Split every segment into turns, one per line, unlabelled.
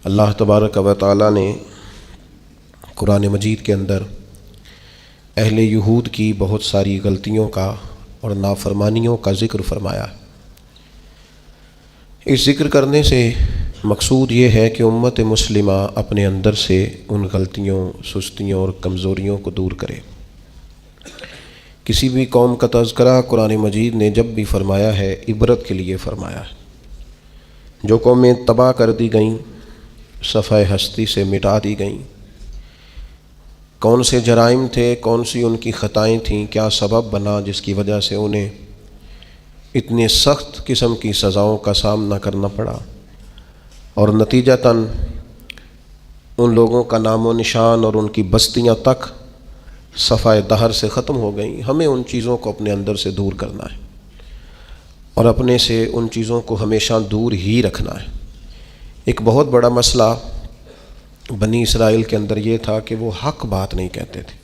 اللہ تبارک و تعالی نے قرآن مجید کے اندر اہل یہود کی بہت ساری غلطیوں کا اور نافرمانیوں کا ذکر فرمایا۔ اس ذکر کرنے سے مقصود یہ ہے کہ امت مسلمہ اپنے اندر سے ان غلطیوں، سستیوں اور کمزوریوں کو دور کرے۔ کسی بھی قوم کا تذکرہ قرآن مجید نے جب بھی فرمایا ہے عبرت کے لیے فرمایا ہے۔ جو قومیں تباہ کر دی گئیں، صفحہ ہستی سے مٹا دی گئیں، کون سے جرائم تھے، کون سی ان کی خطائیں تھیں، کیا سبب بنا جس کی وجہ سے انہیں اتنے سخت قسم کی سزاؤں کا سامنا کرنا پڑا، اور نتیجتاً ان لوگوں کا نام و نشان اور ان کی بستیاں تک صفحہ دہر سے ختم ہو گئیں۔ ہمیں ان چیزوں کو اپنے اندر سے دور کرنا ہے اور اپنے سے ان چیزوں کو ہمیشہ دور ہی رکھنا ہے۔ ایک بہت بڑا مسئلہ بنی اسرائیل کے اندر یہ تھا کہ وہ حق بات نہیں کہتے تھے۔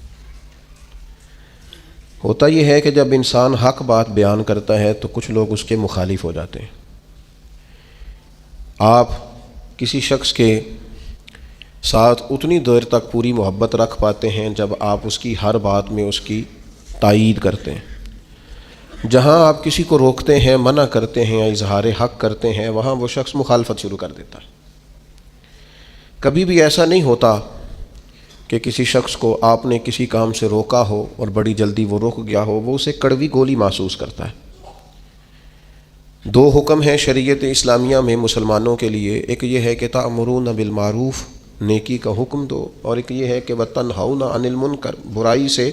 ہوتا یہ ہے کہ جب انسان حق بات بیان کرتا ہے تو کچھ لوگ اس کے مخالف ہو جاتے ہیں۔ آپ کسی شخص کے ساتھ اتنی دیر تک پوری محبت رکھ پاتے ہیں جب آپ اس کی ہر بات میں اس کی تائید کرتے ہیں۔ جہاں آپ کسی کو روکتے ہیں، منع کرتے ہیں یا اظہار حق کرتے ہیں، وہاں وہ شخص مخالفت شروع کر دیتا ہے۔ کبھی بھی ایسا نہیں ہوتا کہ کسی شخص کو آپ نے کسی کام سے روکا ہو اور بڑی جلدی وہ رک گیا ہو، وہ اسے کڑوی گولی محسوس کرتا ہے۔ دو حکم ہیں شریعت اسلامیہ میں مسلمانوں کے لیے، ایک یہ ہے کہ تأمرون بالمعروف، نیکی کا حکم دو، اور ایک یہ ہے کہ وتنہون عن المنکر، برائی سے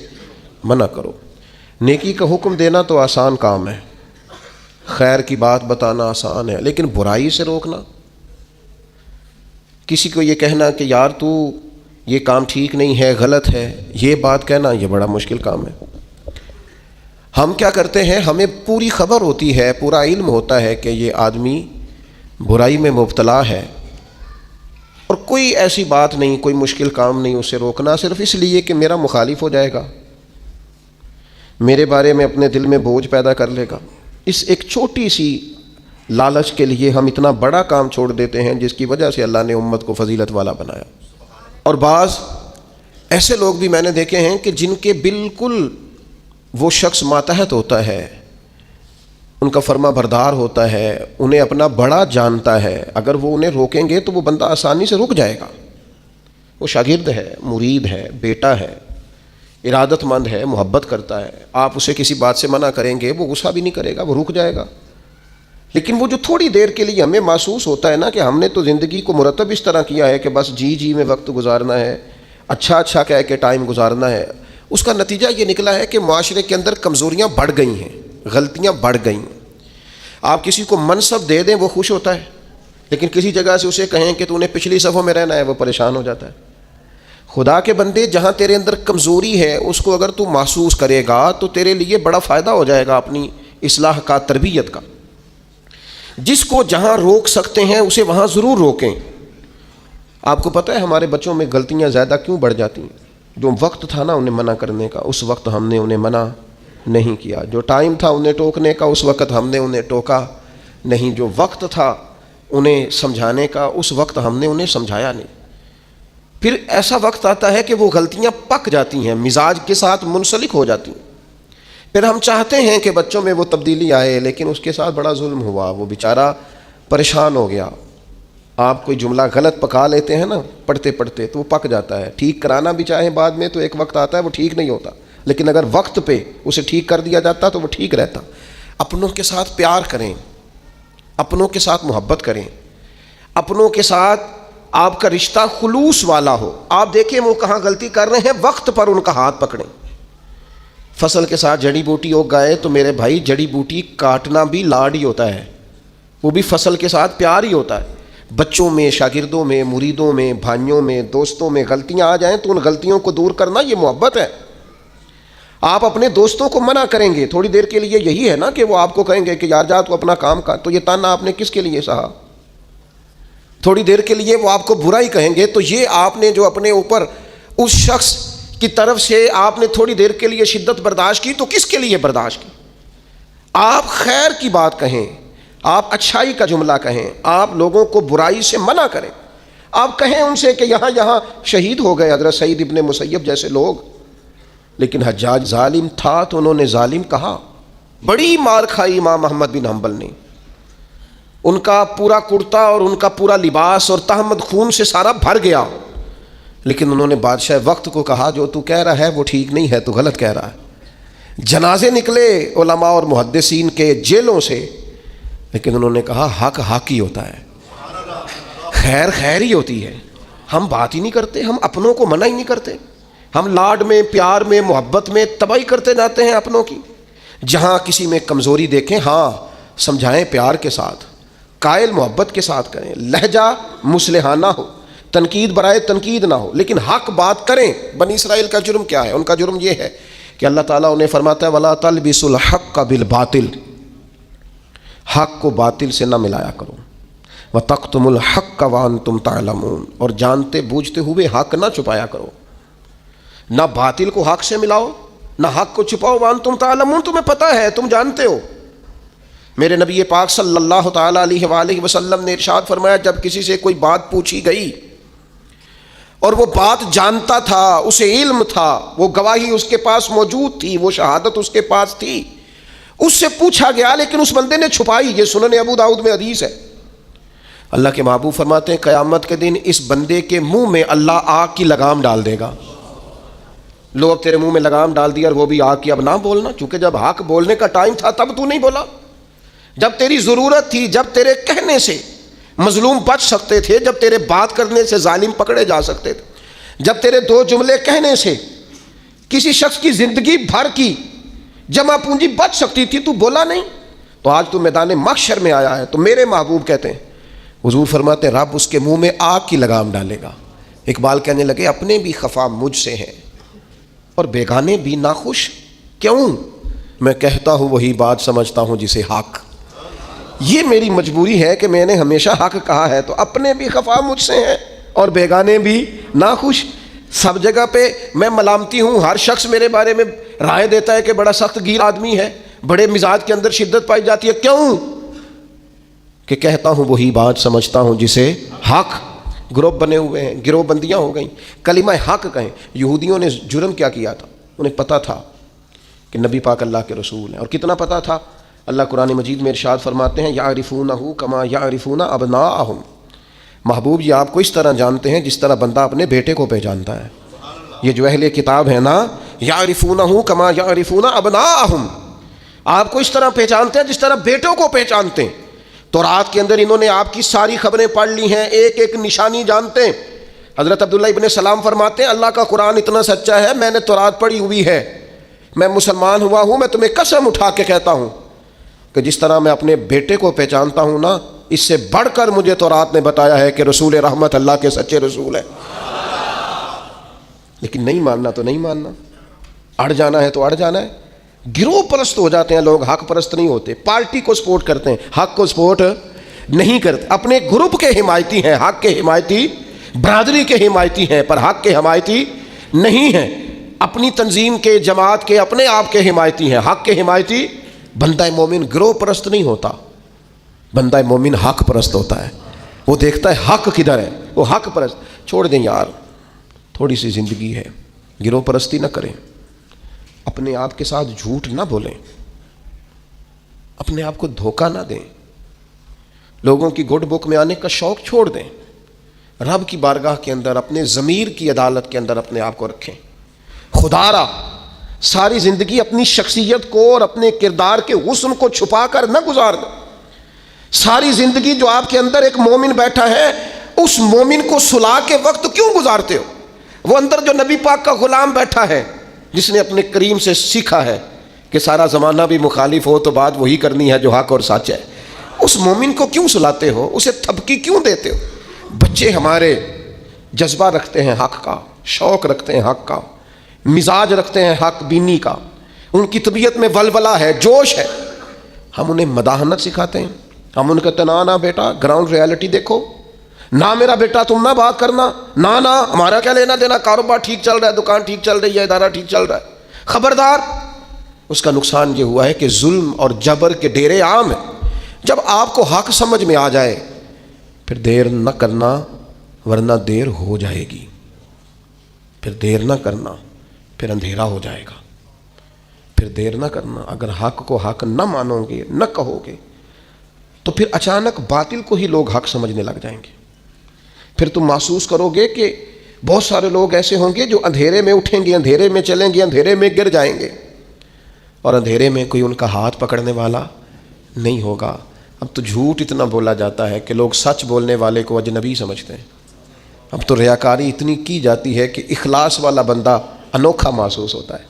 منع کرو۔ نیکی کا حکم دینا تو آسان کام ہے، خیر کی بات بتانا آسان ہے، لیکن برائی سے روکنا، کسی کو یہ کہنا کہ یار تو یہ کام ٹھیک نہیں ہے، غلط ہے، یہ بات کہنا، یہ بڑا مشکل کام ہے۔ ہم کیا کرتے ہیں، ہمیں پوری خبر ہوتی ہے، پورا علم ہوتا ہے کہ یہ آدمی برائی میں مبتلا ہے، اور کوئی ایسی بات نہیں، کوئی مشکل کام نہیں اسے روکنا، صرف اس لیے کہ میرا مخالف ہو جائے گا، میرے بارے میں اپنے دل میں بوجھ پیدا کر لے گا۔ اس ایک چھوٹی سی لالچ کے لیے ہم اتنا بڑا کام چھوڑ دیتے ہیں جس کی وجہ سے اللہ نے امت کو فضیلت والا بنایا۔ اور بعض ایسے لوگ بھی میں نے دیکھے ہیں کہ جن کے بالکل وہ شخص ماتحت ہوتا ہے، ان کا فرما بردار ہوتا ہے، انہیں اپنا بڑا جانتا ہے، اگر وہ انہیں روکیں گے تو وہ بندہ آسانی سے رک جائے گا۔ وہ شاگرد ہے، مرید ہے، بیٹا ہے، ارادت مند ہے، محبت کرتا ہے، آپ اسے کسی بات سے منع کریں گے وہ غصہ بھی نہیں کرے گا، وہ رک جائے گا۔ لیکن وہ جو تھوڑی دیر کے لیے ہمیں محسوس ہوتا ہے نا کہ ہم نے تو زندگی کو مرتب اس طرح کیا ہے کہ بس جی میں وقت گزارنا ہے، اچھا کہہ کے ٹائم گزارنا ہے، اس کا نتیجہ یہ نکلا ہے کہ معاشرے کے اندر کمزوریاں بڑھ گئی ہیں، غلطیاں بڑھ گئیں۔ آپ کسی کو منصب دے دیں وہ خوش ہوتا ہے، لیکن کسی جگہ سے اسے کہیں کہ تو نے پچھلی صفوں میں رہنا ہے، وہ پریشان ہو جاتا ہے۔ خدا کے بندے، جہاں تیرے اندر کمزوری ہے اس کو اگر تو محسوس کرے گا تو تیرے لیے بڑا فائدہ ہو جائے گا اپنی اصلاح کا، تربیت کا۔ جس کو جہاں روک سکتے ہیں اسے وہاں ضرور روکیں۔ آپ کو پتہ ہے ہمارے بچوں میں غلطیاں زیادہ کیوں بڑھ جاتی ہیں؟ جو وقت تھا نا انہیں منع کرنے کا، اس وقت ہم نے انہیں منع نہیں کیا۔ جو ٹائم تھا انہیں ٹوکنے کا، اس وقت ہم نے انہیں ٹوکا نہیں۔ جو وقت تھا انہیں سمجھانے کا، اس وقت ہم نے انہیں سمجھایا نہیں۔ پھر ایسا وقت آتا ہے کہ وہ غلطیاں پک جاتی ہیں، مزاج کے ساتھ منسلک ہو جاتی ہیں۔ پھر ہم چاہتے ہیں کہ بچوں میں وہ تبدیلی آئے، لیکن اس کے ساتھ بڑا ظلم ہوا، وہ بیچارہ پریشان ہو گیا۔ آپ کوئی جملہ غلط پکا لیتے ہیں نا پڑھتے پڑھتے تو وہ پک جاتا ہے، ٹھیک کرانا بھی چاہیں بعد میں تو ایک وقت آتا ہے وہ ٹھیک نہیں ہوتا، لیکن اگر وقت پہ اسے ٹھیک کر دیا جاتا تو وہ ٹھیک رہتا۔ اپنوں کے ساتھ پیار کریں، اپنوں کے ساتھ محبت کریں، اپنوں کے ساتھ آپ کا رشتہ خلوص والا ہو۔ آپ دیکھیں وہ کہاں غلطی کر رہے ہیں، وقت پر ان کا ہاتھ پکڑیں۔ فصل کے ساتھ جڑی بوٹی اگ گئے تو میرے بھائی جڑی بوٹی کاٹنا بھی لاڈ ہی ہوتا ہے، وہ بھی فصل کے ساتھ پیار ہی ہوتا ہے۔ بچوں میں، شاگردوں میں، مریدوں میں، بھائیوں میں، دوستوں میں غلطیاں آ جائیں تو ان غلطیوں کو دور کرنا یہ محبت ہے۔ آپ اپنے دوستوں کو منع کریں گے تھوڑی دیر کے لیے، یہی ہے نا کہ وہ آپ کو کہیں گے کہ یار جا تو اپنا کام کر، تو یہ تانا آپ نے کس کے لیے سہا؟ تھوڑی دیر کے لیے وہ آپ کو برائی کہیں گے تو یہ آپ نے جو اپنے اوپر اس شخص کی طرف سے آپ نے تھوڑی دیر کے لیے شدت برداشت کی تو کس کے لیے برداشت کی؟ آپ خیر کی بات کہیں، آپ اچھائی کا جملہ کہیں، آپ لوگوں کو برائی سے منع کریں، آپ کہیں ان سے کہ یہاں شہید ہو گئے حضرت سعید ابن مسیب جیسے لوگ، لیکن حجاج ظالم تھا تو انہوں نے ظالم کہا. بڑی مار کھائی امام احمد بن حنبل نے، ان کا پورا کرتا اور ان کا پورا لباس اور تہمت خون سے سارا بھر گیا، لیکن انہوں نے بادشاہ وقت کو کہا جو تو کہہ رہا ہے وہ ٹھیک نہیں ہے، تو غلط کہہ رہا ہے. جنازے نکلے علماء اور محدثین کے جیلوں سے، لیکن انہوں نے کہا حق حق ہی ہوتا ہے، خیر خیر ہی ہوتی ہے. ہم بات ہی نہیں کرتے، ہم اپنوں کو منع ہی نہیں کرتے، ہم لاڈ میں پیار میں محبت میں تباہی کرتے جاتے ہیں اپنوں کی. جہاں کسی میں کمزوری دیکھیں ہاں سمجھائیں پیار کے ساتھ، قائل محبت کے ساتھ کریں، لہجہ مصلحانہ ہو، تنقید برائے تنقید نہ ہو، لیکن حق بات کریں. بنی اسرائیل کا جرم کیا ہے؟ ان کا جرم یہ ہے کہ اللہ تعالیٰ انہیں فرماتا ہے وَلَا تَلْبِسُوا الْحَقَّ بِالْبَاطِلِ، حق کو باطل سے نہ ملایا کرو. وَتَقْتُمُوا الْحَقَّ وَأَنْتُمْ تَعْلَمُونَ، اور جانتے بوجھتے ہوئے حق نہ چھپایا کرو. نہ باطل کو حق سے ملاؤ، نہ حق کو چھپاؤ. وَأَنْتُمْ تَعْلَمُونَ، تمہیں پتہ ہے، تم جانتے ہو. میرے نبی پاک صلی اللہ تعالیٰ علیہ وآلہ وسلم نے ارشاد فرمایا جب کسی سے کوئی بات پوچھی گئی اور وہ بات جانتا تھا، اسے علم تھا، وہ گواہی اس کے پاس موجود تھی، وہ شہادت اس کے پاس تھی، اس سے پوچھا گیا لیکن اس بندے نے چھپائی. یہ سنن ابو داؤد میں حدیث ہے. اللہ کے محبوب فرماتے ہیں قیامت کے دن اس بندے کے منہ میں اللہ آگ کی لگام ڈال دے گا. لو اب تیرے منہ میں لگام ڈال دی اور وہ بھی آگ کی، اب نہ بولنا، چونکہ جب حق بولنے کا ٹائم تھا تب تو نہیں بولا. جب تیری ضرورت تھی، جب تیرے کہنے سے مظلوم بچ سکتے تھے، جب تیرے بات کرنے سے ظالم پکڑے جا سکتے تھے، جب تیرے دو جملے کہنے سے کسی شخص کی زندگی بھر کی جمع پونجی بچ سکتی تھی، تو بولا نہیں. تو آج تو میدان محشر میں آیا ہے. تو میرے محبوب کہتے ہیں، حضور فرماتے ہیں رب اس کے منہ میں آگ کی لگام ڈالے گا. اقبال کہنے لگے اپنے بھی خفا مجھ سے ہیں اور بیگانے بھی ناخوش. کیوں؟ میں کہتا ہوں وہی بات سمجھتا ہوں جسے حق. یہ میری مجبوری ہے کہ میں نے ہمیشہ حق کہا ہے، تو اپنے بھی خفا مجھ سے ہیں اور بیگانے بھی ناخوش. سب جگہ پہ میں ملامتی ہوں، ہر شخص میرے بارے میں رائے دیتا ہے کہ بڑا سخت گیر آدمی ہے، بڑے مزاج کے اندر شدت پائی جاتی ہے. کیوں؟ کہ کہتا ہوں وہی بات سمجھتا ہوں جسے حق. گروپ بنے ہوئے ہیں، گروہ بندیاں ہو گئیں. کلمہ حق کہیں. یہودیوں نے جرم کیا کیا تھا؟ انہیں پتہ تھا کہ نبی پاک اللہ کے رسول ہیں. اور کتنا پتہ تھا؟ اللہ قرآن مجید میں ارشاد فرماتے ہیں یعرفونہ کما یعرفون ابناءہم. محبوب یہ آپ کو اس طرح جانتے ہیں جس طرح بندہ اپنے بیٹے کو پہچانتا ہے. یہ جو اہل کتاب ہے نا، یعرفونہ کما یعرفون ابناءہم، آپ کو اس طرح پہچانتے ہیں جس طرح بیٹوں کو پہچانتے ہیں. تورات کے اندر انہوں نے آپ کی ساری خبریں پڑھ لی ہیں، ایک ایک نشانی جانتے ہیں. حضرت عبداللہ ابن سلام فرماتے ہیں اللہ کا قرآن اتنا سچا ہے، میں نے تورات پڑھی ہوئی ہے، میں مسلمان ہوا ہوں، میں تمہیں قسم اٹھا کے کہتا ہوں کہ جس طرح میں اپنے بیٹے کو پہچانتا ہوں نا، اس سے بڑھ کر مجھے تورات نے بتایا ہے کہ رسول رحمت اللہ کے سچے رسول ہیں. لیکن نہیں ماننا تو نہیں ماننا، اڑ جانا ہے تو اڑ جانا ہے. گروہ پرست ہو جاتے ہیں لوگ، حق پرست نہیں ہوتے. پارٹی کو سپورٹ کرتے ہیں، حق کو سپورٹ نہیں کرتے. اپنے گروپ کے حمایتی ہیں، حق کے حمایتی، برادری کے حمایتی ہیں، پر حق کے حمایتی نہیں ہیں. اپنی تنظیم کے، جماعت کے، اپنے آپ کے حمایتی ہیں، حق کے حمایتی. بندہ مومن گروہ پرست نہیں ہوتا، بندہ مومن حق پرست ہوتا ہے. وہ دیکھتا ہے حق کدھر ہے، وہ حق پرست. چھوڑ دیں یار، تھوڑی سی زندگی ہے، گروہ پرستی نہ کریں، اپنے آپ کے ساتھ جھوٹ نہ بولیں، اپنے آپ کو دھوکہ نہ دیں، لوگوں کی گڈ بک میں آنے کا شوق چھوڑ دیں. رب کی بارگاہ کے اندر اپنے ضمیر کی عدالت کے اندر اپنے آپ کو رکھیں. خدا را ساری زندگی اپنی شخصیت کو اور اپنے کردار کے حسن کو چھپا کر نہ گزار دیں. ساری زندگی جو آپ کے اندر ایک مومن بیٹھا ہے، اس مومن کو سلا کے وقت کیوں گزارتے ہو؟ وہ اندر جو نبی پاک کا غلام بیٹھا ہے، جس نے اپنے کریم سے سیکھا ہے کہ سارا زمانہ بھی مخالف ہو تو بات وہی کرنی ہے جو حق اور سچ ہے، اس مومن کو کیوں سلاتے ہو؟ اسے تھپکی کیوں دیتے ہو؟ بچے ہمارے جذبہ رکھتے ہیں حق کا، شوق رکھتے ہیں حق کا، مزاج رکھتے ہیں حق بینی کا، ان کی طبیعت میں ولولہ ہے، جوش ہے. ہم انہیں مداحنت سکھاتے ہیں، ہم ان کا تنا بیٹا گراؤنڈ ریالٹی دیکھو، نہ میرا بیٹا تم نہ بات کرنا، نہ ہمارا کیا لینا دینا، کاروبار ٹھیک چل رہا ہے، دکان ٹھیک چل رہی ہے، ادارہ ٹھیک چل رہا ہے. خبردار. اس کا نقصان یہ ہوا ہے کہ ظلم اور جبر کے ڈیرے عام ہیں. جب آپ کو حق سمجھ میں آ جائے پھر دیر نہ کرنا، ورنہ دیر ہو جائے گی. پھر دیر نہ کرنا، پھر اندھیرا ہو جائے گا. پھر دیر نہ کرنا، اگر حق کو حق نہ مانو گے، نہ کہو گے، تو پھر اچانک باطل کو ہی لوگ حق سمجھنے لگ جائیں گے. پھر تم محسوس کرو گے کہ بہت سارے لوگ ایسے ہوں گے جو اندھیرے میں اٹھیں گے، اندھیرے میں چلیں گے، اندھیرے میں گر جائیں گے، اور اندھیرے میں کوئی ان کا ہاتھ پکڑنے والا نہیں ہوگا. اب تو جھوٹ اتنا بولا جاتا ہے کہ لوگ سچ بولنے والے کو اجنبی سمجھتے ہیں. اب تو ریاکاری اتنی کی جاتی ہے کہ اخلاص والا بندہ انوکھا محسوس ہوتا ہے.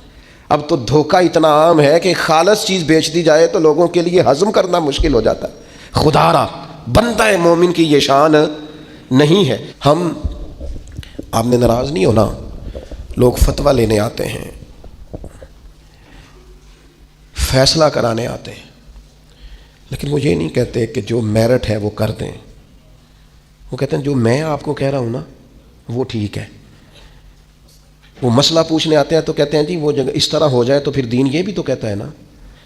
اب تو دھوکہ اتنا عام ہے کہ خالص چیز بیچ دی جائے تو لوگوں کے لیے ہضم کرنا مشکل ہو جاتا ہے. خدا را بندہ مومن کی یہ شان نہیں ہے. ہم آپ نے ناراض نہیں ہونا، لوگ فتویٰ لینے آتے ہیں، فیصلہ کرانے آتے ہیں، لیکن وہ یہ نہیں کہتے کہ جو میرٹ ہے وہ کر دیں. وہ کہتے ہیں جو میں آپ کو کہہ رہا ہوں نا وہ ٹھیک ہے. وہ مسئلہ پوچھنے آتے ہیں تو کہتے ہیں جی وہ جگہ اس طرح ہو جائے تو پھر دین یہ بھی تو کہتا ہے نا،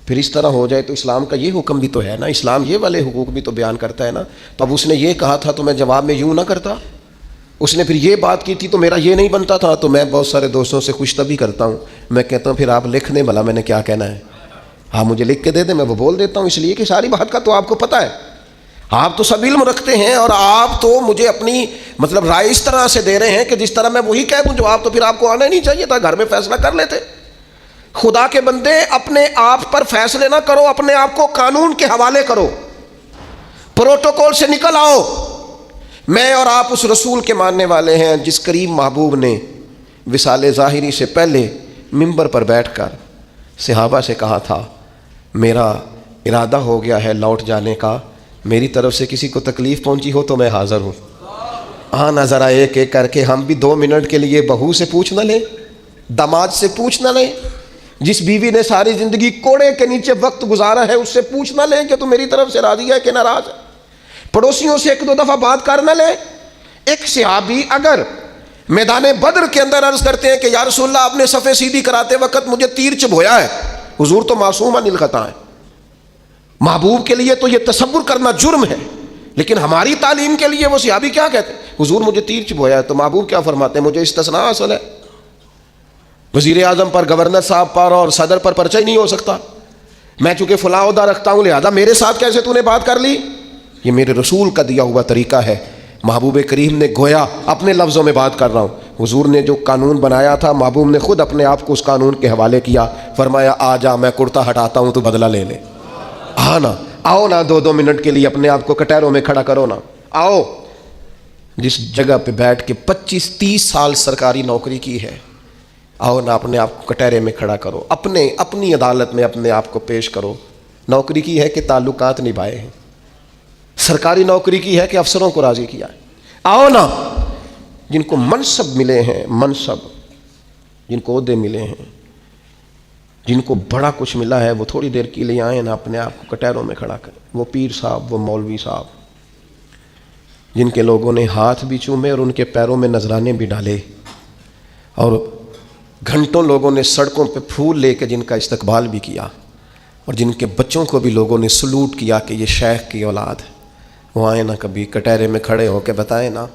پھر اس طرح ہو جائے تو اسلام کا یہ حکم بھی تو ہے نا، اسلام یہ والے حقوق بھی تو بیان کرتا ہے نا. تو اب اس نے یہ کہا تھا تو میں جواب میں یوں نہ کرتا، اس نے پھر یہ بات کی تھی تو میرا یہ نہیں بنتا تھا. تو میں بہت سارے دوستوں سے خوش طبی کرتا ہوں، میں کہتا ہوں پھر آپ لکھ دیں بھلا میں نے کیا کہنا ہے، آپ مجھے لکھ کے دے دیں، میں وہ بول دیتا ہوں، اس لیے کہ ساری بات کا تو آپ کو پتہ ہے، آپ تو سب علم رکھتے ہیں، اور آپ تو مجھے اپنی رائے اس طرح سے دے رہے ہیں کہ جس طرح میں وہی کہہ دوں جواب. تو پھر آپ کو آنا نہیں چاہیے تھا، گھر میں فیصلہ کر لیتے. خدا کے بندے اپنے آپ پر فیصلے نہ کرو، اپنے آپ کو قانون کے حوالے کرو، پروٹوکول سے نکل آؤ. میں اور آپ اس رسول کے ماننے والے ہیں جس کریم محبوب نے وصال ظاہری سے پہلے منبر پر بیٹھ کر صحابہ سے کہا تھا میرا ارادہ ہو گیا ہے لوٹ جانے کا، میری طرف سے کسی کو تکلیف پہنچی ہو تو میں حاضر ہوں. آنا ذرا ایک ایک کر کے، ہم بھی 2 منٹ کے لیے بہو سے پوچھ نہ لیں، داماد سے پوچھ نہ لیں، جس بیوی نے ساری زندگی کوڑے کے نیچے وقت گزارا ہے اس سے پوچھ نہ لیں کہ تو میری طرف سے راضی ہے کہ ناراض ہے. پڑوسیوں سے 1-2 دفعہ بات کر نہ لیں. ایک صحابی اگر میدان بدر کے اندر عرض کرتے ہیں کہ یا رسول اللہ آپ نے صفیں سیدھی کراتے وقت مجھے تیر چبھویا ہے، حضور تو معصوم عن الخطا ہے، محبوب کے لیے تو یہ تصور کرنا جرم ہے، لیکن ہماری تعلیم کے لیے وہ صحابی کیا کہتے ہیں، حضور مجھے تیر چبھویا ہے، تو محبوب کیا فرماتے ہیں، مجھے استثناء حاصل ہے، وزیر اعظم پر، گورنر صاحب پر اور صدر پر پرچہ ہی نہیں ہو سکتا، میں چونکہ فلاں عہدہ رکھتا ہوں لہذا میرے ساتھ کیسے تو نے بات کر لی. یہ میرے رسول کا دیا ہوا طریقہ ہے. محبوب کریم نے گویا اپنے لفظوں میں بات کر رہا ہوں، حضور نے جو قانون بنایا تھا محبوب نے خود اپنے آپ کو اس قانون کے حوالے کیا، فرمایا آ جا میں کرتا ہٹاتا ہوں تو بدلہ لے لے. نا آؤ نا 2 منٹ کے لیے اپنے آپ کو کٹہروں میں کھڑا کرو نا. آؤ جس جگہ پہ بیٹھ کے 25-30 سال سرکاری نوکری کی ہے، آؤ نا اپنے آپ کو کٹہرے میں کھڑا کرو، اپنی عدالت میں اپنے آپ کو پیش کرو. نوکری کی ہے کہ تعلقات نبھائے ہیں، سرکاری نوکری کی ہے کہ افسروں کو راضی کیا ہے. آؤ نا جن کو منصب ملے ہیں، جن کو عہدے ملے ہیں، جن کو بڑا کچھ ملا ہے، وہ تھوڑی دیر کے لیے آئیں نا اپنے آپ کو کٹہروں میں کھڑا کریں. وہ پیر صاحب، وہ مولوی صاحب جن کے لوگوں نے ہاتھ بھی چومے اور ان کے پیروں میں نذرانے بھی ڈالے، اور گھنٹوں لوگوں نے سڑکوں پہ پھول لے کے جن کا استقبال بھی کیا، اور جن کے بچوں کو بھی لوگوں نے سلوٹ کیا کہ یہ شیخ کی اولاد ہے. وہ آئے نا کبھی کٹہرے میں کھڑے ہو کے بتائیں نا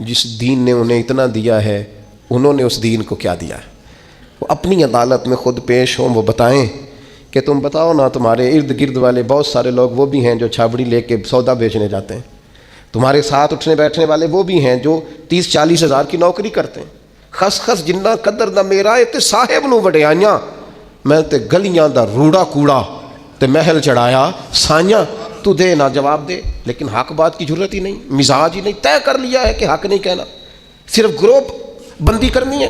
جس دین نے انہیں اتنا دیا ہے انہوں نے اس دین کو کیا دیا ہے. وہ اپنی عدالت میں خود پیش ہوں، وہ بتائیں کہ تم بتاؤ نا تمہارے ارد گرد والے بہت سارے لوگ وہ بھی ہیں جو چھابڑی لے کے سودا بیچنے جاتے ہیں، تمہارے ساتھ اٹھنے بیٹھنے والے وہ بھی ہیں جو 30-40 ہزار کی نوکری کرتے ہیں. خس خس جنہ قدر دا میرا تے صاحب نو وڈیائیاں، میں تے گلیاں دا روڑا کوڑا تے محل چڑھایا سائیاں. تو دے نا جواب دے، لیکن حق بات کی ضرورت ہی نہیں، مزاج ہی نہیں، طے کر لیا ہے کہ حق نہیں کہنا، صرف گروپ بندی کرنی ہے،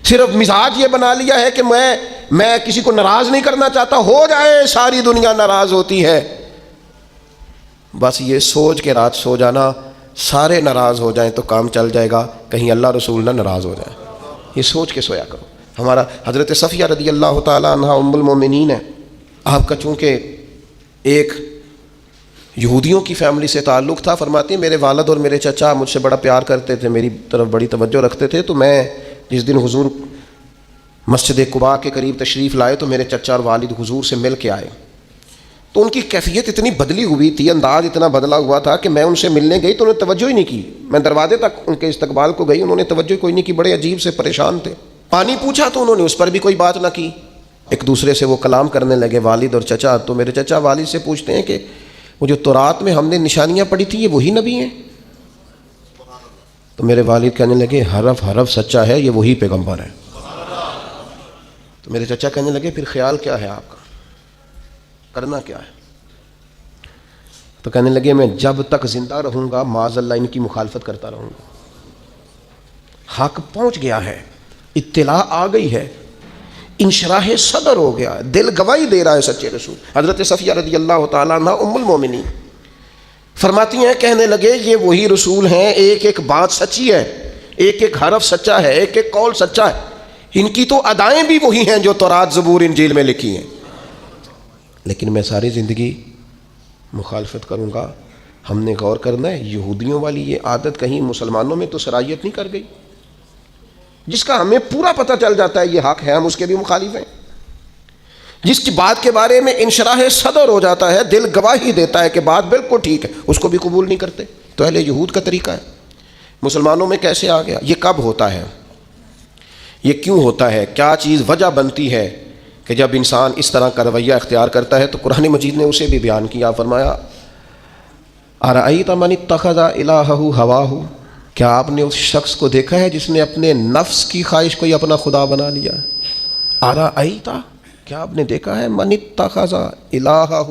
صرف مزاج یہ بنا لیا ہے کہ میں کسی کو ناراض نہیں کرنا چاہتا، ہو جائے ساری دنیا ناراض ہوتی ہے. بس یہ سوچ کے رات سو جانا سارے ناراض ہو جائیں تو کام چل جائے گا، کہیں اللہ رسول نہ ناراض ہو جائے. یہ سوچ کے سویا کرو. ہمارا حضرت صفیہ رضی اللہ تعالیٰ عنہ ام المومنین ہے. آپ کا چونکہ ایک یہودیوں کی فیملی سے تعلق تھا، فرماتی ہیں میرے والد اور میرے چچا مجھ سے بڑا پیار کرتے تھے، میری طرف بڑی توجہ رکھتے تھے. تو میں جس دن حضور مسجد قباء کے قریب تشریف لائے تو میرے چچا اور والد حضور سے مل کے آئے. تو ان کی کیفیت اتنی بدلی ہوئی تھی، انداز اتنا بدلا ہوا تھا کہ میں ان سے ملنے گئی تو انہوں نے توجہ ہی نہیں کی. میں دروازے تک ان کے استقبال کو گئی، انہوں نے توجہ کوئی نہیں کی، بڑے عجیب سے پریشان تھے. پانی پوچھا تو انہوں نے اس پر بھی کوئی بات نہ کی. ایک دوسرے سے وہ کلام کرنے لگے، والد اور چچا. تو میرے چچا والد سے پوچھتے ہیں کہ وہ جو تورات میں ہم نے نشانیاں پڑھی تھی یہ وہی نبی ہیں؟ تو میرے والد کہنے لگے حرف حرف سچا ہے، یہ وہی پیغمبر ہے. تو میرے چچا کہنے لگے پھر خیال کیا ہے آپ کا، کرنا کیا ہے؟ تو کہنے لگے میں جب تک زندہ رہوں گا معاذ اللہ ان کی مخالفت کرتا رہوں گا. حق پہنچ گیا ہے، اطلاع آ گئی ہے، انشراح صدر ہو گیا، دل گواہی دے رہا ہے سچے رسول. حضرت صفیہ رضی اللہ تعالیٰ عنہ ام المومنین فرماتی ہیں کہنے لگے یہ وہی رسول ہیں، ایک ایک بات سچی ہے، ایک ایک حرف سچا ہے، ایک ایک قول سچا ہے. ان کی تو ادائیں بھی وہی ہیں جو تورات زبور انجیل میں لکھی ہیں، لیکن میں ساری زندگی مخالفت کروں گا. ہم نے غور کرنا ہے یہودیوں والی یہ عادت کہیں مسلمانوں میں تو سرایت نہیں کر گئی، جس کا ہمیں پورا پتہ چل جاتا ہے یہ حق ہے ہم اس کے بھی مخالف ہیں، جس کی بات کے بارے میں انشراح صدر ہو جاتا ہے، دل گواہی دیتا ہے کہ بات بالکل ٹھیک ہے، اس کو بھی قبول نہیں کرتے. تو اہل یہود کا طریقہ ہے. مسلمانوں میں کیسے آ گیا؟ یہ کب ہوتا ہے؟ یہ کیوں ہوتا ہے؟ کیا چیز وجہ بنتی ہے کہ جب انسان اس طرح کا رویہ اختیار کرتا ہے؟ تو قرآن مجید نے اسے بھی بیان کیا. فرمایا ارأیت من اتخذ الہہ ہواہ، کیا آپ نے اس شخص کو دیکھا ہے جس نے اپنے نفس کی خواہش کو ہی اپنا خدا بنا لیا؟ ارأیت، کیا آپ نے دیکھا ہے من اتخذ الہہ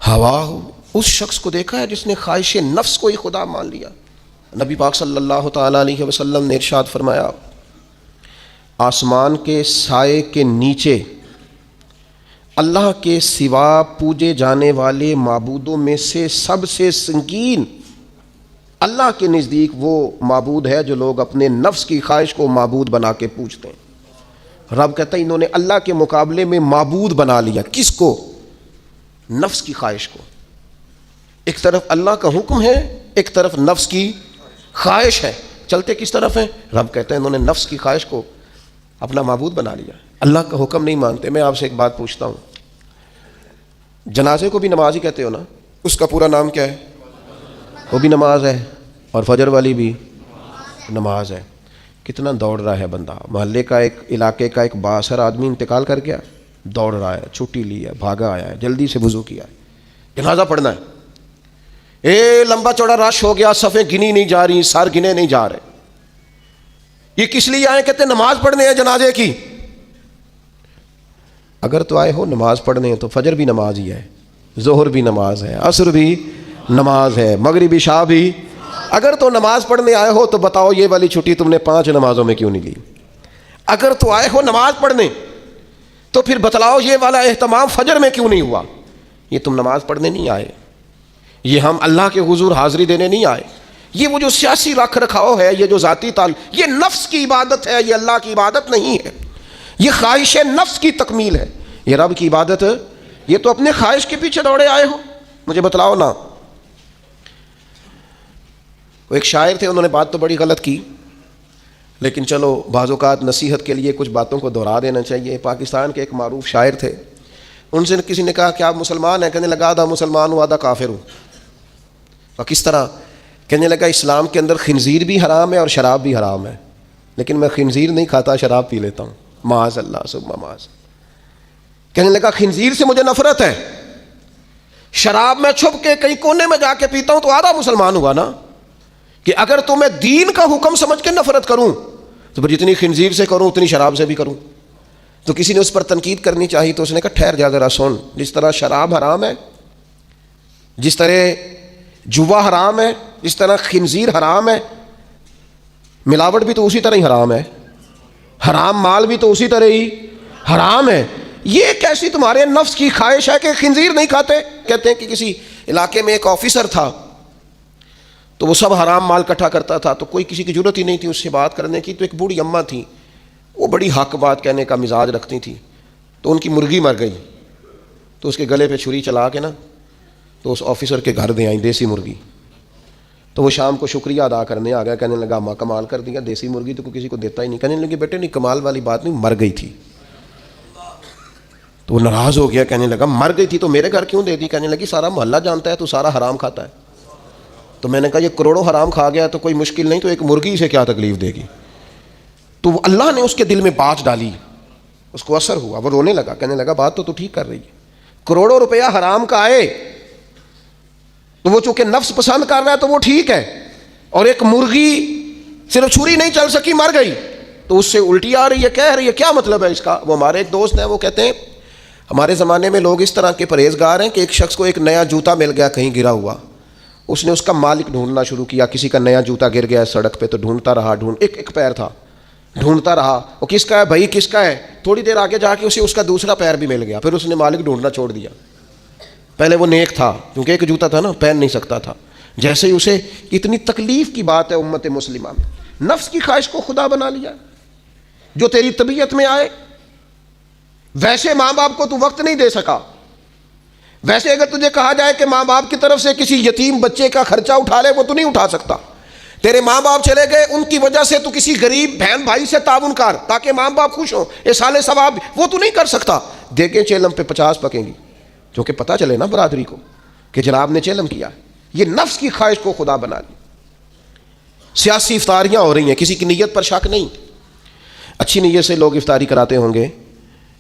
ہواہ، اس شخص کو دیکھا ہے جس نے خواہش نفس کو ہی خدا مان لیا. نبی پاک صلی اللہ تعالیٰ علیہ وسلم نے ارشاد فرمایا آسمان کے سائے کے نیچے اللہ کے سوا پوجے جانے والے معبودوں میں سے سب سے سنگین اللہ کے نزدیک وہ معبود ہے جو لوگ اپنے نفس کی خواہش کو معبود بنا کے پوجتے ہیں. رب کہتا ہے انہوں نے اللہ کے مقابلے میں معبود بنا لیا. کس کو؟ نفس کی خواہش کو. ایک طرف اللہ کا حکم ہے، ایک طرف نفس کی خواہش ہے، چلتے کس طرف ہیں؟ رب کہتا ہے انہوں نے نفس کی خواہش کو اپنا معبود بنا لیا، اللہ کا حکم نہیں مانتے. میں آپ سے ایک بات پوچھتا ہوں، جنازے کو بھی نماز ہی کہتے ہو نا؟ اس کا پورا نام کیا ہے؟ وہ بھی نماز ہے، اور فجر والی بھی نماز ہے. کتنا دوڑ رہا ہے بندہ، محلے کا ایک علاقے کا ایک بااثر آدمی انتقال کر گیا، دوڑ رہا ہے، چھٹی لی ہے، بھاگا آیا ہے، جلدی سے وضو کیا ہے، جنازہ پڑھنا ہے. لمبا چوڑا رش ہو گیا، صفیں گنی نہیں جا رہی، سر گنے نہیں جا رہے. یہ کس لیے آئے؟ کہتے ہیں نماز پڑھنے ہیں جنازے کی. اگر تو آئے ہو نماز پڑھنے ہیں تو فجر بھی نماز ہی ہے، ظہر بھی نماز ہے، عصر بھی نماز ہے، مغرب عشاء بھی. اگر تو نماز پڑھنے آئے ہو تو بتاؤ یہ والی چھٹی تم نے 5 نمازوں میں کیوں نہیں لی؟ اگر تو آئے ہو نماز پڑھنے تو پھر بتلاؤ یہ والا اہتمام فجر میں کیوں نہیں ہوا؟ یہ تم نماز پڑھنے نہیں آئے، یہ ہم اللہ کے حضور حاضری دینے نہیں آئے. یہ وہ جو سیاسی رکھ رکھاؤ ہے، یہ جو ذاتی تعلق، یہ نفس کی عبادت ہے، یہ اللہ کی عبادت نہیں ہے. یہ خواہش نفس کی تکمیل ہے. یہ رب کی عبادت، یہ تو اپنے خواہش کے پیچھے دوڑے آئے ہو. مجھے بتلاؤ نا. وہ ایک شاعر تھے، انہوں نے بات تو بڑی غلط کی، لیکن چلو بعض اوقات نصیحت کے لیے کچھ باتوں کو دہرا دینا چاہیے. پاکستان کے ایک معروف شاعر تھے، ان سے کسی نے کہا کہ آپ مسلمان ہیں؟ کہنے لگا آدھا مسلمان ہوں آدھا کافر ہوں. اور کس طرح؟ کہنے لگا اسلام کے اندر خنزیر بھی حرام ہے اور شراب بھی حرام ہے، لیکن میں خنزیر نہیں کھاتا، شراب پی لیتا ہوں. معاذ اللہ ثم معاذ. کہنے لگا خنزیر سے مجھے نفرت ہے، شراب میں چھپ کے کئی کونے میں جا کے پیتا ہوں، تو آدھا مسلمان ہوا نا. کہ اگر تو میں دین کا حکم سمجھ کے نفرت کروں تو پھر جتنی خنزیر سے کروں اتنی شراب سے بھی کروں. تو کسی نے اس پر تنقید کرنی چاہی تو اس نے کہا ٹھہر جا ذرا سن، جس طرح شراب حرام ہے، جس طرح جوا حرام ہے، جس طرح خنزیر حرام ہے، ملاوٹ بھی تو اسی طرح ہی حرام ہے، حرام مال بھی تو اسی طرح ہی حرام ہے. یہ کیسی تمہارے نفس کی خواہش ہے کہ خنزیر نہیں کھاتے؟ کہتے ہیں کہ کسی علاقے میں ایک آفیسر تھا، تو وہ سب حرام مال اکٹھا کرتا تھا، تو کوئی کسی کی ضرورت ہی نہیں تھی اس سے بات کرنے کی. تو ایک بوڑھی اماں تھی، وہ بڑی حق بات کہنے کا مزاج رکھتی تھی. تو ان کی مرغی مر گئی، تو اس کے گلے پہ چھری چلا کے نا تو اس آفیسر کے گھر دے آئیں دیسی مرغی. تو وہ شام کو شکریہ ادا کرنے آ گیا، کہنے لگا اماں کمال کر دیا، دیسی مرغی تو کوئی کسی کو دیتا ہی نہیں. کہنے لگے بیٹے نہیں کمال والی بات نہیں، مر گئی تھی. تو وہ ناراض ہو گیا, کہنے لگا مر گئی تھی تو میرے گھر کیوں دے دی؟ کہنے لگی سارا محلہ جانتا ہے تو سارا حرام کھاتا ہے. تو میں نے کہا یہ کروڑوں حرام کھا گیا تو کوئی مشکل نہیں, تو ایک مرغی سے کیا تکلیف دے گی؟ تو اللہ نے اس کے دل میں بات ڈالی, اس کو اثر ہوا, وہ رونے لگا, کہنے لگا بات تو ٹھیک کر رہی ہے, کروڑوں روپیہ حرام کا آئے تو وہ چونکہ نفس پسند کر رہا ہے تو وہ ٹھیک ہے, اور ایک مرغی صرف چھری نہیں چل سکی مر گئی تو اس سے الٹی آ رہی ہے, کہہ رہی ہے کیا مطلب ہے اس کا؟ وہ ہمارے ایک دوست ہیں, وہ کہتے ہیں ہمارے زمانے میں لوگ اس طرح کے پرہیزگار ہیں کہ ایک شخص کو ایک نیا جوتا مل گیا کہیں گرا ہوا, اس نے اس کا مالک ڈھونڈنا شروع کیا, کسی کا نیا جوتا گر گیا سڑک پہ تو ڈھونڈتا رہا, ایک پیر تھا, ڈھونڈتا رہا, وہ کس کا ہے بھائی کس کا ہے؟ تھوڑی دیر آگے جا کے اسے اس کا دوسرا پیر بھی مل گیا, پھر اس نے مالک ڈھونڈنا چھوڑ دیا. پہلے وہ نیک تھا کیونکہ ایک جوتا تھا نا, پہن نہیں سکتا تھا. جیسے ہی اسے اتنی تکلیف کی بات ہے امت مسلمہ میں, نفس کی خواہش کو خدا بنا لیا, جو تیری طبیعت میں آئے. ویسے ماں باپ کو تو وقت نہیں دے سکا, ویسے اگر تجھے کہا جائے کہ ماں باپ کی طرف سے کسی یتیم بچے کا خرچہ اٹھا لے, وہ تو نہیں اٹھا سکتا. تیرے ماں باپ چلے گئے, ان کی وجہ سے تو کسی غریب بہن بھائی سے تعاون کر تاکہ ماں باپ خوش ہوں, احسان ثواب, وہ تو نہیں کر سکتا. دیکھیں چیلم پہ 50 پکیں گی, جو کہ پتہ چلے نا برادری کو کہ جناب نے چیلم کیا. یہ نفس کی خواہش کو خدا بنا لی. سیاسی افطاریاں ہو رہی ہیں, کسی کی نیت پر شک نہیں, اچھی نیت سے لوگ افطاری کراتے ہوں گے,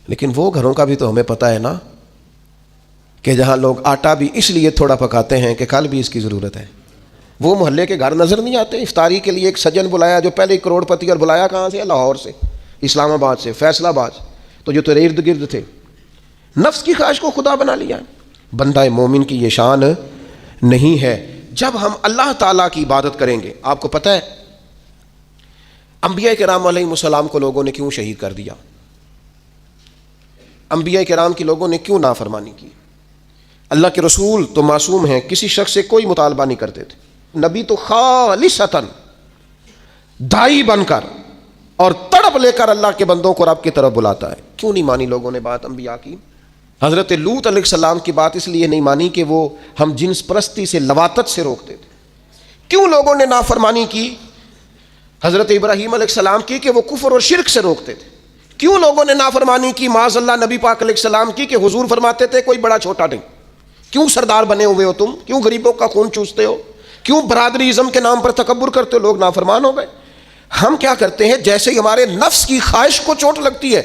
لیکن وہ گھروں کا بھی تو ہمیں پتہ ہے نا کہ جہاں لوگ آٹا بھی اس لیے تھوڑا پکاتے ہیں کہ کل بھی اس کی ضرورت ہے. وہ محلے کے گھر نظر نہیں آتے افطاری کے لیے. ایک سجن بلایا جو پہلے کروڑ پتی, اور بلایا کہاں سے؟ لاہور سے, اسلام آباد سے, فیصل آباد, تو جو تیرے ارد گرد تھے. نفس کی خواہش کو خدا بنا لیا. بندہ مومن کی یہ شان نہیں ہے. جب ہم اللہ تعالیٰ کی عبادت کریں گے, آپ کو پتہ ہے انبیاء کرام علیہ السلام کو لوگوں نے کیوں شہید کر دیا؟ انبیاء کرام کی لوگوں نے کیوں نافرمانی کی؟ اللہ کے رسول تو معصوم ہیں, کسی شخص سے کوئی مطالبہ نہیں کرتے تھے. نبی تو خالصتاً دائی بن کر اور تڑپ لے کر اللہ کے بندوں کو رب کی طرف بلاتا ہے. کیوں نہیں مانی لوگوں نے بات انبیاء کی؟ حضرت لوط علیہ السلام کی بات اس لیے نہیں مانی کہ وہ ہم جنس پرستی سے, لواطت سے روکتے تھے. کیوں لوگوں نے نافرمانی کی حضرت ابراہیم علیہ السلام کی کہ وہ کفر اور شرک سے روکتے تھے؟ کیوں لوگوں نے نافرمانی کی معاذ اللہ نبی پاک علیہ السلام کی کہ حضور فرماتے تھے کوئی بڑا چھوٹا نہیں. کیوں سردار بنے ہوئے ہو تم؟ کیوں غریبوں کا خون چوستے ہو؟ کیوں برادری ازم کے نام پر تکبر کرتے ہو؟ لوگ نافرمان ہو گئے. ہم کیا کرتے ہیں, جیسے ہی ہمارے نفس کی خواہش کو چوٹ لگتی ہے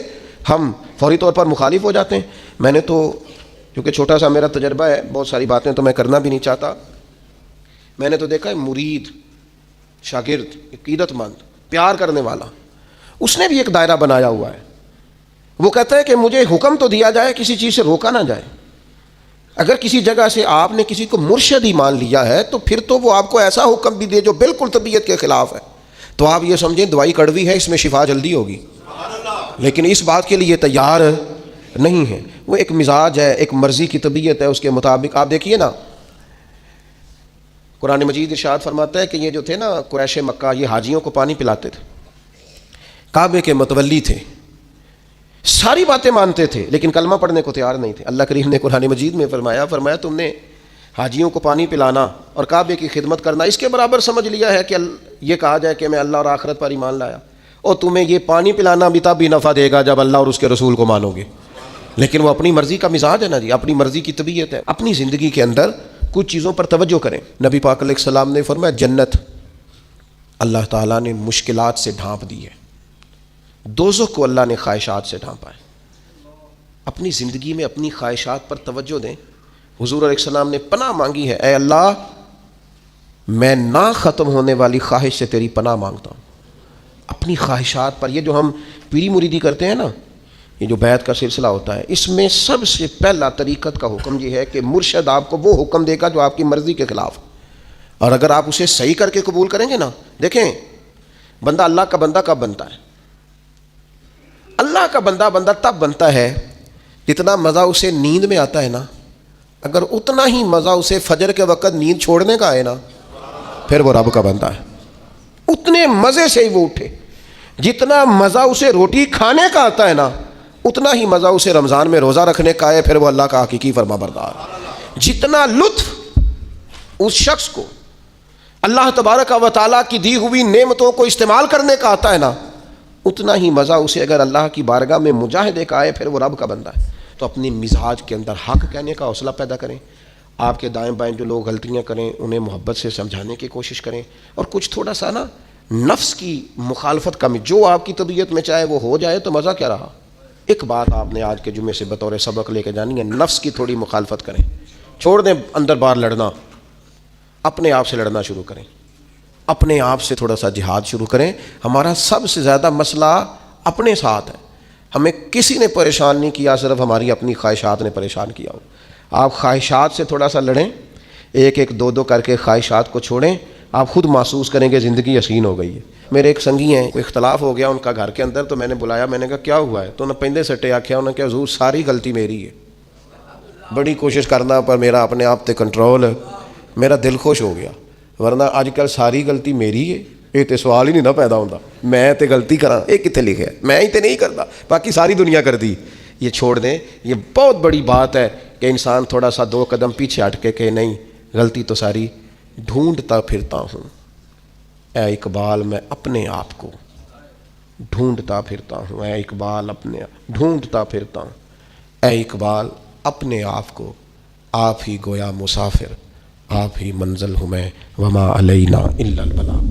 ہم فوری طور پر مخالف ہو جاتے ہیں. میں نے تو کیونکہ چھوٹا سا میرا تجربہ ہے, بہت ساری باتیں تو میں کرنا بھی نہیں چاہتا. میں نے تو دیکھا ہے مرید, شاگرد, عقیدت مند, پیار کرنے والا, اس نے بھی ایک دائرہ بنایا ہوا ہے. وہ کہتا ہے کہ مجھے حکم تو دیا جائے, کسی چیز سے روکا نہ جائے. اگر کسی جگہ سے آپ نے کسی کو مرشد ہی مان لیا ہے تو پھر تو وہ آپ کو ایسا حکم بھی دے جو بالکل طبیعت کے خلاف ہے تو آپ یہ سمجھیں دوائی کڑوی ہے, اس میں شفا جلدی ہوگی, لیکن اس بات کے لیے تیار نہیں ہے. وہ ایک مزاج ہے, ایک مرضی کی طبیعت ہے, اس کے مطابق. آپ دیکھیے نا قرآن مجید ارشاد فرماتا ہے کہ یہ جو تھے نا قریش مکہ, یہ حاجیوں کو پانی پلاتے تھے, کعبے کے متولی تھے, ساری باتیں مانتے تھے, لیکن کلمہ پڑھنے کو تیار نہیں تھے. اللہ کریم نے قرآن مجید میں فرمایا تم نے حاجیوں کو پانی پلانا اور کعبے کی خدمت کرنا اس کے برابر سمجھ لیا ہے کہ یہ کہا جائے کہ میں اللہ اور آخرت پر ایمان لایا, اور تمہیں یہ پانی پلانا بھی تب بھی نفع دے گا جب اللہ اور اس کے رسول کو مانو گے. لیکن وہ اپنی مرضی کا مزاج ہے نا جی, اپنی مرضی کی طبیعت ہے. اپنی زندگی کے اندر کچھ چیزوں پر توجہ کریں. نبی پاک علیہ السلام نے فرمایا جنت اللہ تعالیٰ نے مشکلات سے ڈھانپ دی ہے, دوزخ کو اللہ نے خواہشات سے ڈھانپا ہے. اپنی زندگی میں اپنی خواہشات پر توجہ دیں. حضور علیہ السلام نے پناہ مانگی ہے, اے اللہ میں نہ ختم ہونے والی خواہش سے تیری پناہ مانگتا ہوں. اپنی خواہشات پر, یہ جو ہم پیری مریدی کرتے ہیں نا, یہ جو بیعت کا سلسلہ ہوتا ہے, اس میں سب سے پہلا طریقت کا حکم یہ ہے کہ مرشد آپ کو وہ حکم دے گا جو آپ کی مرضی کے خلاف, اور اگر آپ اسے صحیح کر کے قبول کریں گے نا. دیکھیں بندہ اللہ کا بندہ کب بنتا ہے؟ اللہ کا بندہ تب بنتا ہے جتنا مزہ اسے نیند میں آتا ہے نا, اگر اتنا ہی مزہ اسے فجر کے وقت نیند چھوڑنے کا آئے نا, پھر وہ رب کا بندہ ہے. اتنے مزے سے ہی وہ اٹھے. جتنا مزہ اسے روٹی کھانے کا آتا ہے نا, اتنا ہی مزہ اسے رمضان میں روزہ رکھنے کا ہے, پھر وہ اللہ کا حقیقی فرما بردار. جتنا لطف اس شخص کو اللہ تبارک و تعالیٰ کی دی ہوئی نعمتوں کو استعمال کرنے کا آتا ہے نا, اتنا ہی مزہ اسے اگر اللہ کی بارگاہ میں مجاہدے کا آئے, پھر وہ رب کا بندہ ہے. تو اپنی مزاج کے اندر حق کہنے کا حوصلہ پیدا کریں. آپ کے دائیں بائیں جو لوگ غلطیاں کریں انہیں محبت سے سمجھانے کی کوشش کریں, اور کچھ تھوڑا سا نا نفس کی مخالفت کمی, جو آپ کی طبیعت میں چاہے وہ ہو جائے تو مزہ کیا رہا. ایک بات آپ نے آج کے جمعے سے بطور سبق لے کے جانی ہے, نفس کی تھوڑی مخالفت کریں, چھوڑ دیں اندر باہر لڑنا, اپنے آپ سے لڑنا شروع کریں, اپنے آپ سے تھوڑا سا جہاد شروع کریں. ہمارا سب سے زیادہ مسئلہ اپنے ساتھ ہے, ہمیں کسی نے پریشان نہیں کیا, صرف ہماری اپنی خواہشات نے پریشان کیا ہو. آپ خواہشات سے تھوڑا سا لڑیں, ایک ایک دو کر کے خواہشات کو چھوڑیں, آپ خود محسوس کریں کہ زندگی حسین ہو گئی ہے. میرے ایک سنگی ہیں, کوئی اختلاف ہو گیا ان کا گھر کے اندر, تو میں نے بلایا, میں نے کہا کیا ہوا ہے, تو انہوں نے پہلے سٹے آکھیا, انہوں نے کہا حضور ساری غلطی میری ہے. بڑی کوشش کرنا پر میرا اپنے آپ تے کنٹرول, میرا دل خوش ہو گیا, ورنہ آج کل ساری غلطی میری ہے, یہ تو سوال ہی نہیں نہ پیدا ہوتا, میں تے غلطی کراں, یہ کتے لکھے ہے, میں ہی تے نہیں کرتا, باقی ساری دنیا کر دی. یہ چھوڑ دیں, یہ بہت بڑی بات ہے کہ انسان تھوڑا سا 2 قدم پیچھے ہٹ کے کہ نہیں غلطی تو ساری. ڈھونڈتا پھرتا ہوں اے اقبال میں اپنے آپ کو, ڈھونڈتا پھرتا ہوں اے اقبال اپنے, ڈھونڈتا پھرتا ہوں اے اقبال اپنے آپ کو, آپ ہی گویا مسافر, آپ ہی منزل ہوں میں, وما علینا الا البلاغ.